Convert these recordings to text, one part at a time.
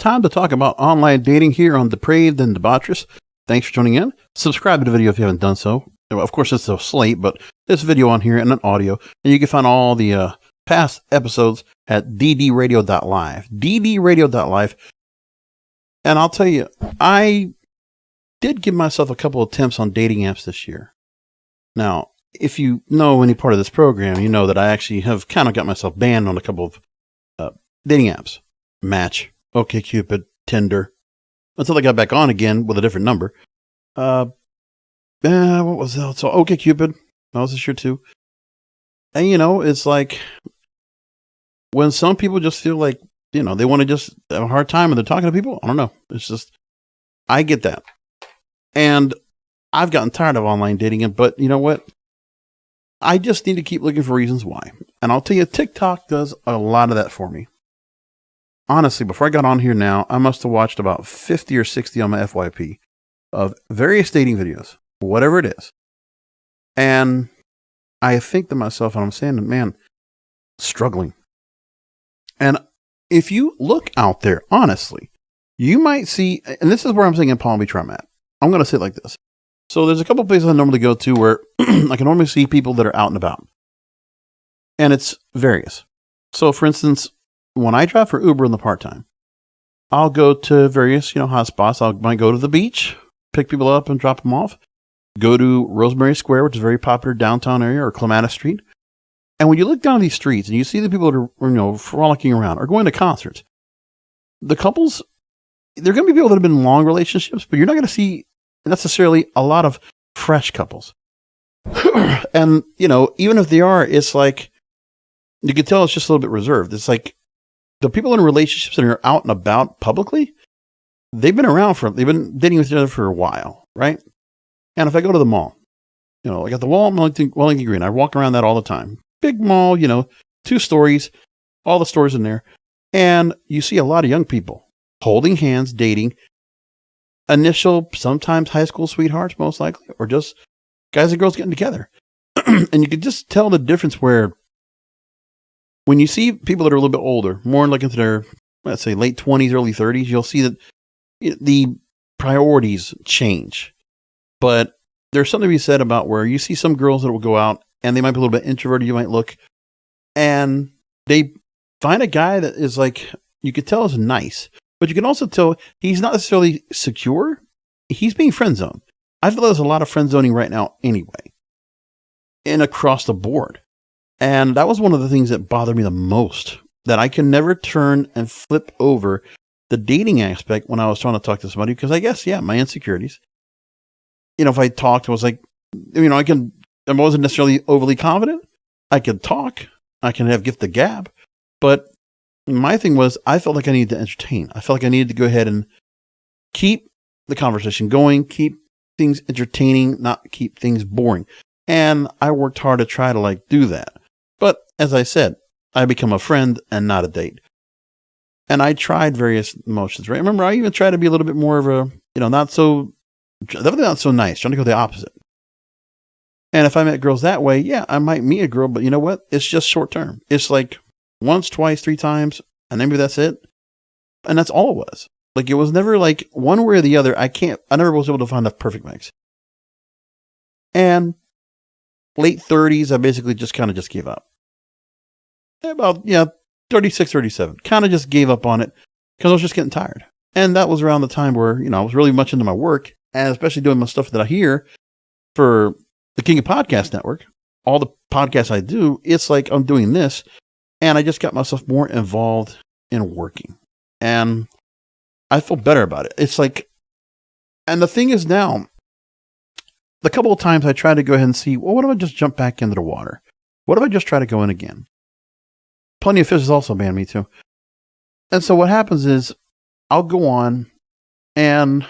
time to talk about online dating here on Depraved and Debaucherous. Thanks for tuning in. Subscribe to the video if you haven't done so. Of course, it's a slate, but there's a video on here and an audio. And you can find all the past episodes at ddradio.live. ddradio.live. And I'll tell you, I did give myself a couple of attempts on dating apps this year. Now, if you know any part of this program, you know that I actually have kind of got myself banned on a couple of dating apps. Match, OkCupid, Tinder. Until I got back on again with a different number. What was that? So OkCupid. That was this year too. And you know, it's like when some people just feel like, you know, they want to just have a hard time and they're talking to people. I don't know. It's just, I get that. And I've gotten tired of online dating, but you know what? I just need to keep looking for reasons why. And I'll tell you, TikTok does a lot of that for me. Honestly, before I got on here now, I must have watched about 50 or 60 on my FYP of various dating videos, whatever it is. And I think to myself, and I'm saying, man, struggling. And if you look out there, honestly, you might see, and this is where I'm saying in Palm Beach where I'm at. I'm going to say it like this. So there's a couple places I normally go to where I can normally see people that are out and about. And it's various. So for instance, when I drive for Uber in the part-time, I'll go to various, hotspots. I might go to the beach, pick people up and drop them off. Go to Rosemary Square, which is a very popular downtown area, or Clematis Street. And when you look down these streets and you see the people that are, frolicking around or going to concerts, the couples, they're going to be people that have been in long relationships, but you're not going to see necessarily a lot of fresh couples. And, even if they are, it's like, you can tell it's just a little bit reserved. It's like the people in relationships that are out and about publicly, they've been dating with each other for a while, right? And if I go to the mall, like at the wall in Wellington Green, I walk around that all the time. Big mall, 2 stories, all the stores in there. And you see a lot of young people holding hands, dating, initial, sometimes high school sweethearts, most likely, or just guys and girls getting together. And you can just tell the difference where when you see people that are a little bit older, more like into their, let's say, late 20s, early 30s, you'll see that the priorities change. But there's something to be said about where you see some girls that will go out and they might be a little bit introverted, you might look, and they find a guy that is like, you could tell is nice, but you can also tell he's not necessarily secure. He's being friend zoned. I feel there's a lot of friend zoning right now anyway, and across the board. And that was one of the things that bothered me the most, that I can never turn and flip over the dating aspect when I was trying to talk to somebody, because I guess, my insecurities. If I talked, I was like, I wasn't necessarily overly confident. I could talk. I can have gift the gab. But my thing was, I felt like I needed to entertain. I felt like I needed to go ahead and keep the conversation going, keep things entertaining, not keep things boring. And I worked hard to try to do that. But as I said, I become a friend and not a date. And I tried various motions, right? Remember, I even tried to be a little bit more of a, definitely not so nice, trying to go the opposite. And if I met girls that way, I might meet a girl, but you know what? It's just short term. It's like once, twice, 3 times, and maybe that's it. And that's all it was. It was never like one way or the other. I never was able to find a perfect mix. And late 30s, I basically just gave up. About, 36, 37. Kind of just gave up on it because I was just getting tired. And that was around the time where, I was really much into my work, and especially doing my stuff that I hear for the King of Podcast Network. All the podcasts I do, it's like I'm doing this, and I just got myself more involved in working. And I feel better about it. It's like, and the thing is now, the couple of times I tried to go ahead and see, well, what if I just jump back into the water? What if I just try to go in again? Plenty of Fish has also banned me too. And so what happens is I'll go on and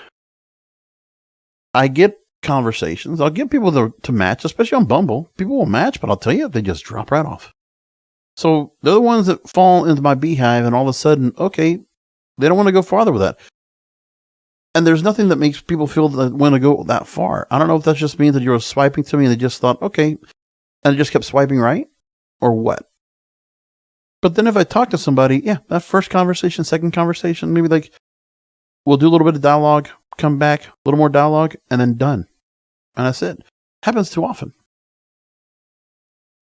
I get conversations. I'll get people to match, especially on Bumble. People will match, but I'll tell you, they just drop right off. So they're the ones that fall into my beehive, and all of a sudden, okay, they don't want to go farther with that. And there's nothing that makes people feel that they want to go that far. I don't know if that just means that you're swiping to me and they just thought, okay, and they just kept swiping right, or what. But then if I talk to somebody, that first conversation, second conversation, maybe we'll do a little bit of dialogue, come back, a little more dialogue, and then done. And that's it. Happens too often.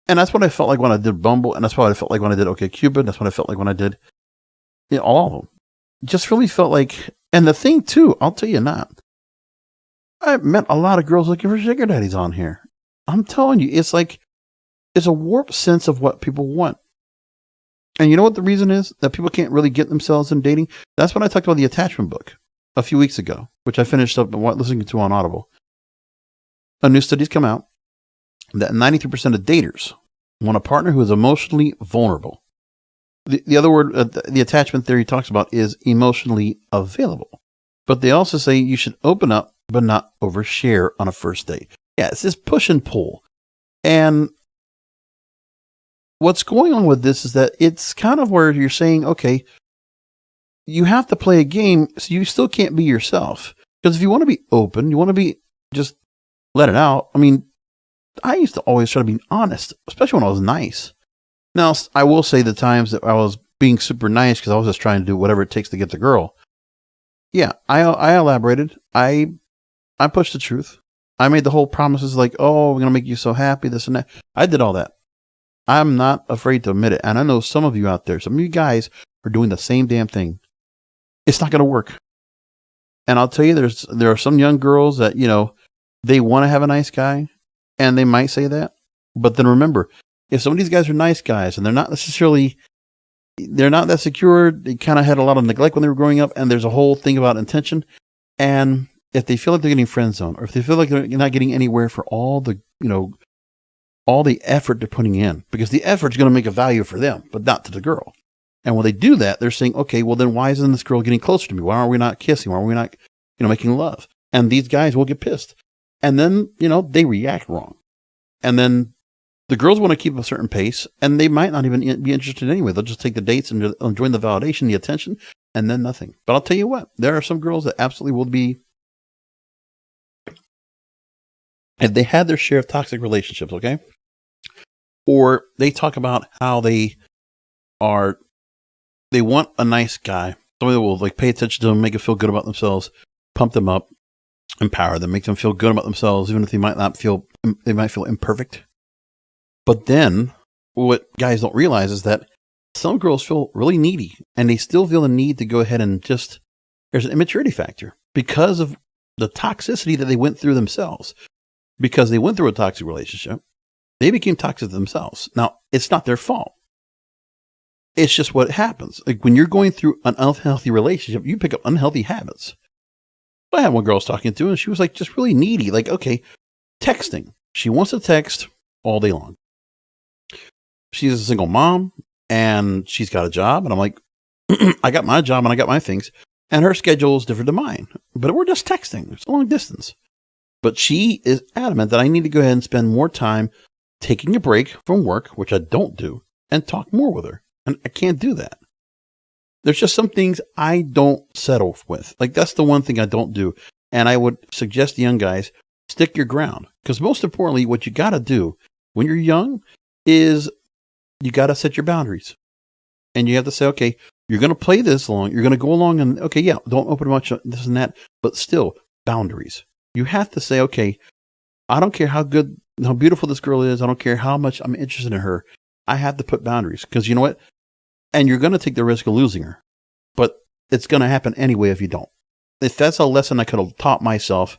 And that's what I felt like when I did Bumble, and that's what I felt like when I did OkCupid. That's what I felt like when I did all of them. Just really felt like, and the thing too, I'll tell you not. I met a lot of girls looking for sugar daddies on here. I'm telling you, it's like, it's a warped sense of what people want. And you know what the reason is? That people can't really get themselves in dating? That's when I talked about the attachment book a few weeks ago, which I finished up listening to on Audible. A new study's come out that 93% of daters want a partner who is emotionally vulnerable. The other word, the attachment theory talks about is emotionally available. But they also say you should open up, but not overshare on a first date. Yeah, it's this push and pull. And what's going on with this is that it's kind of where you're saying, okay, you have to play a game, so you still can't be yourself. Because if you want to be open, you want to be, just let it out. I mean, I used to always try to be honest, especially when I was nice. Now, I will say the times that I was being super nice because I was just trying to do whatever it takes to get the girl. Yeah, I elaborated. I pushed the truth. I made the whole promises like, oh, we're going to make you so happy, this and that. I did all that. I'm not afraid to admit it. And I know some of you out there, some of you guys are doing the same damn thing. It's not going to work. And I'll tell you, there are some young girls that, they want to have a nice guy and they might say that. But then remember, if some of these guys are nice guys and they're not that secure, they kind of had a lot of neglect when they were growing up, and there's a whole thing about intention. And if they feel like they're getting friend zoned, or if they feel like they're not getting anywhere for all the effort they're putting in, because the effort is going to make a value for them, but not to the girl. And when they do that, they're saying, okay, well then why isn't this girl getting closer to me? Why are we not kissing? Why are we not, making love? And these guys will get pissed. And then, they react wrong. And then the girls want to keep a certain pace, and they might not even be interested anyway. They'll just take the dates and enjoy the validation, the attention, and then nothing. But I'll tell you what, there are some girls that absolutely will be, if they had their share of toxic relationships, okay? Or they talk about how they want a nice guy. Somebody that will pay attention to them, make them feel good about themselves, pump them up, empower them, make them feel good about themselves, even if they might feel imperfect. But then what guys don't realize is that some girls feel really needy, and they still feel the need to go ahead and there's an immaturity factor because of the toxicity that they went through themselves. Because they went through a toxic relationship, they became toxic themselves. Now, it's not their fault. It's just what happens. Like when you're going through an unhealthy relationship, you pick up unhealthy habits. I had one girl I was talking to, and she was just really needy. Okay, texting. She wants to text all day long. She's a single mom, and she's got a job. And I'm like, I got my job and I got my things. And her schedule is different than mine. But we're just texting. It's a long distance. But she is adamant that I need to go ahead and spend more time taking a break from work, which I don't do, and talk more with her. And I can't do that. There's just some things I don't settle with. That's the one thing I don't do. And I would suggest to young guys, stick your ground. Because most importantly, what you got to do when you're young is you got to set your boundaries. And you have to say, okay, you're going to play this long. You're going to go along and, okay, yeah, don't open much this and that. But still, boundaries. You have to say, okay, I don't care how beautiful this girl is. I don't care how much I'm interested in her. I have to put boundaries. Because you know what? And you're going to take the risk of losing her. But it's going to happen anyway if you don't. If that's a lesson I could have taught myself,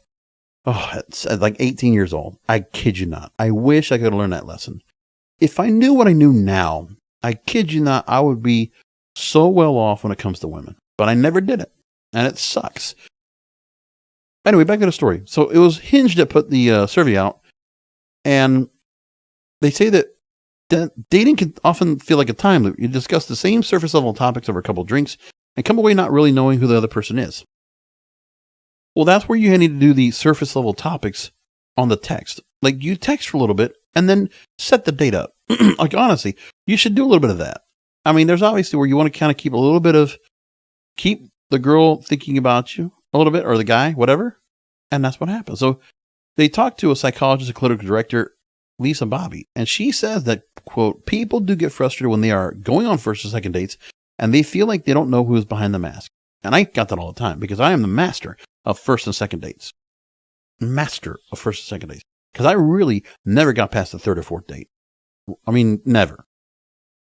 at 18 years old, I kid you not. I wish I could have learned that lesson. If I knew what I knew now, I kid you not, I would be so well off when it comes to women. But I never did it. And it sucks. Anyway, back to the story. So it was Hinge that put the survey out. And they say that dating can often feel like a time loop. You discuss the same surface level topics over a couple of drinks and come away not really knowing who the other person is. Well, that's where you need to do the surface level topics on the text. You text for a little bit and then set the date up. Honestly, you should do a little bit of that. I mean, there's obviously where you want to kind of keep the girl thinking about you a little bit, or the guy, whatever. And that's what happens. So they talked to a psychologist, a clinical director, Lisa Bobby, and she says that, quote, people do get frustrated when they are going on first or second dates and they feel like they don't know who is behind the mask. And I got that all the time because I am the master of first and second dates. Master of first and second dates. Because I really never got past the third or fourth date. I mean, never.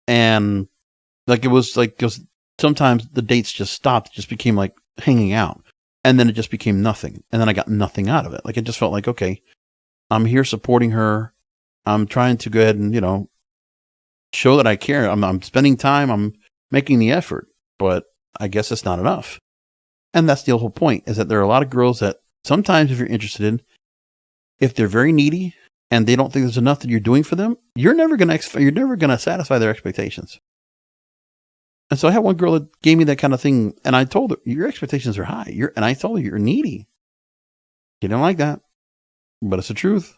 And like it was like, because sometimes the dates just stopped, it just became like hanging out. And then it just became nothing. And then I got nothing out of it. Like it just felt like, okay, I'm here supporting her. I'm trying to go ahead and, show that I care. I'm spending time. I'm making the effort. But I guess it's not enough. And that's the whole point, is that there are a lot of girls that sometimes if you're interested in, if they're very needy and they don't think there's enough that you're doing for them, you're never going to satisfy their expectations. And so I had one girl that gave me that kind of thing, and I told her, your expectations are high. And I told her, you're needy. She didn't like that, but it's the truth.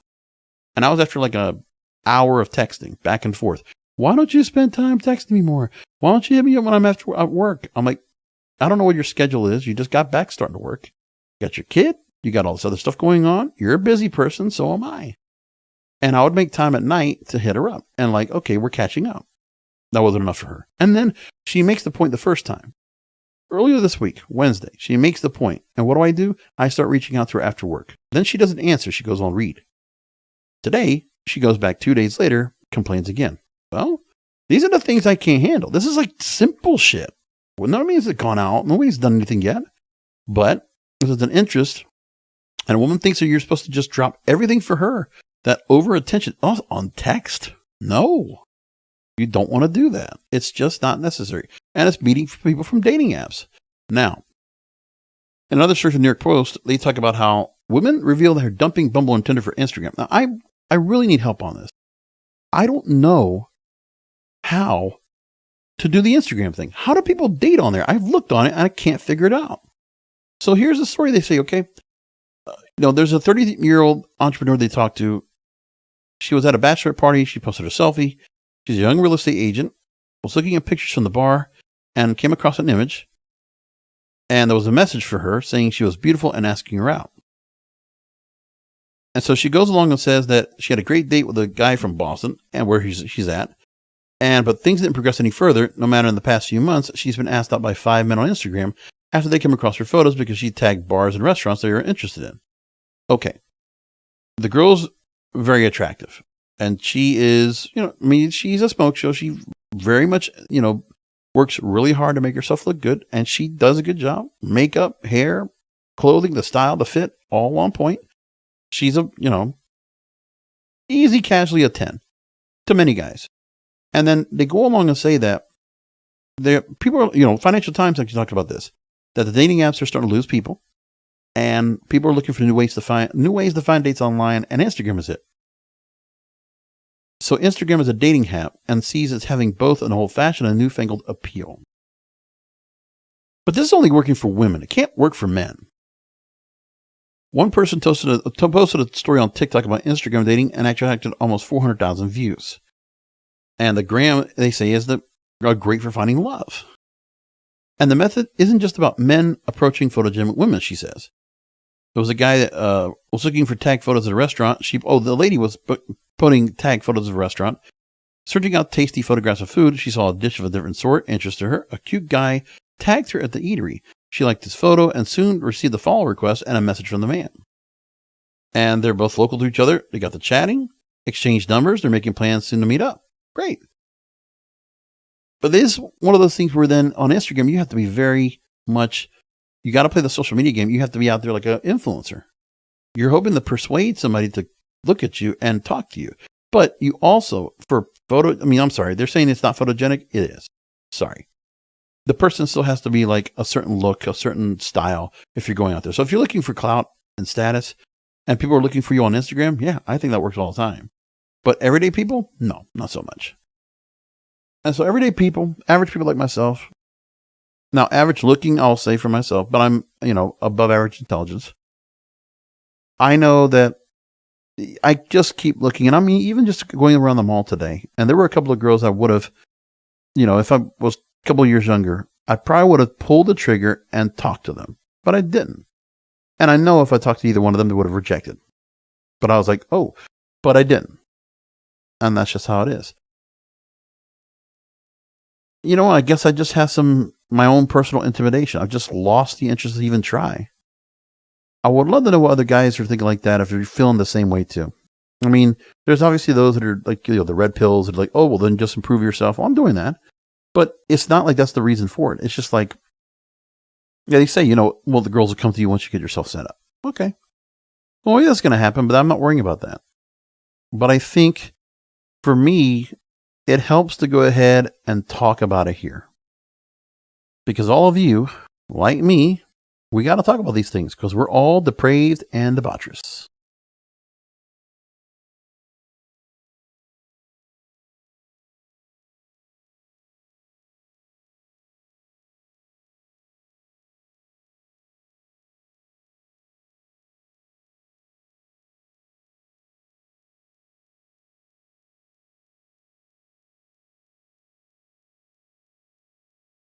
And I was after like an hour of texting back and forth. Why don't you spend time texting me more? Why don't you hit me up when I'm at work? I'm like, I don't know what your schedule is. You just got back starting to work. You got your kid. You got all this other stuff going on. You're a busy person. So am I. And I would make time at night to hit her up and like, okay, we're catching up. That wasn't enough for her. And then she makes the point the first time. Earlier this week, Wednesday, she makes the point. And what do? I start reaching out to her after work. Then she doesn't answer. She goes, I'll read. Today, she goes back 2 days later, complains again. Well, these are the things I can't handle. This is like simple shit. Well, nobody's gone out. Nobody's done anything yet. But there's an interest. And a woman thinks that you're supposed to just drop everything for her. That over attention on text. No, you don't want to do that. It's just not necessary. And it's meeting people from dating apps. Now, in another search in New York Post, they talk about how women reveal they're dumping Bumble and Tinder for Instagram. Now, I really need help on this. I don't know how to do the Instagram thing. How do people date on there? I've looked on it and I can't figure it out. So here's the story. They say, okay, there's a 30-year-old entrepreneur they talked to. She was at a bachelorette party. She posted a selfie. She's a young real estate agent, was looking at pictures from the bar and came across an image. And there was a message for her saying she was beautiful and asking her out. And so she goes along and says that she had a great date with a guy from Boston and where she's at. But things didn't progress any further. No matter in the past few months, she's been asked out by 5 men on Instagram after they came across her photos because she tagged bars and restaurants they were interested in. Okay. The girl's very attractive. And she is, she's a smoke show. She very much, works really hard to make herself look good. And she does a good job. Makeup, hair, clothing, the style, the fit, all on point. She's a, easy casually a 10 to many guys. And then they go along and say that people are, Financial Times actually talked about this, that the dating apps are starting to lose people. And people are looking for new ways to find dates online, and Instagram is it. So Instagram is a dating app and sees it's having both an old-fashioned and newfangled appeal. But this is only working for women. It can't work for men. One person posted a story on TikTok about Instagram dating and actually attracted almost 400,000 views. And the gram, they say, is great for finding love. And the method isn't just about men approaching photogenic women, she says. There was a guy that was looking for tag photos at a restaurant. The lady was putting tag photos of a restaurant. Searching out tasty photographs of food, she saw a dish of a different sort, interested her. A cute guy tagged her at the eatery. She liked his photo and soon received a follow request and a message from the man. And they're both local to each other. They got the chatting, exchanged numbers. They're making plans soon to meet up. Great. But this is one of those things where then on Instagram, you have to be very much, you got to play the social media game. You have to be out there like an influencer. You're hoping to persuade somebody to look at you and talk to you. But you also, I'm sorry, they're saying it's not photogenic. It is. Sorry. The person still has to be like a certain look, a certain style if you're going out there. So if you're looking for clout and status and people are looking for you on Instagram, yeah, I think that works all the time. But everyday people, no, not so much. And so everyday people, average people like myself, now average looking, I'll say for myself, but I'm, above average intelligence. I know that I just keep looking, and I mean, even just going around the mall today, and there were a couple of girls I would have, if I was a couple of years younger, I probably would have pulled the trigger and talked to them, but I didn't. And I know if I talked to either one of them, they would have rejected. But I was like, oh, but I didn't. And that's just how it is. I guess I just have my own personal intimidation. I've just lost the interest to even try. I would love to know what other guys are thinking like that if you're feeling the same way too. I mean, there's obviously those that are like, the red pills that are like, oh, well, then just improve yourself. Well, I'm doing that. But it's not like that's the reason for it. It's just like, yeah, they say, well, the girls will come to you once you get yourself set up. Okay. Well, maybe that's going to happen, but I'm not worrying about that. But I think for me, it helps to go ahead and talk about it here. Because all of you, like me, we got to talk about these things because we're all depraved and debaucherous.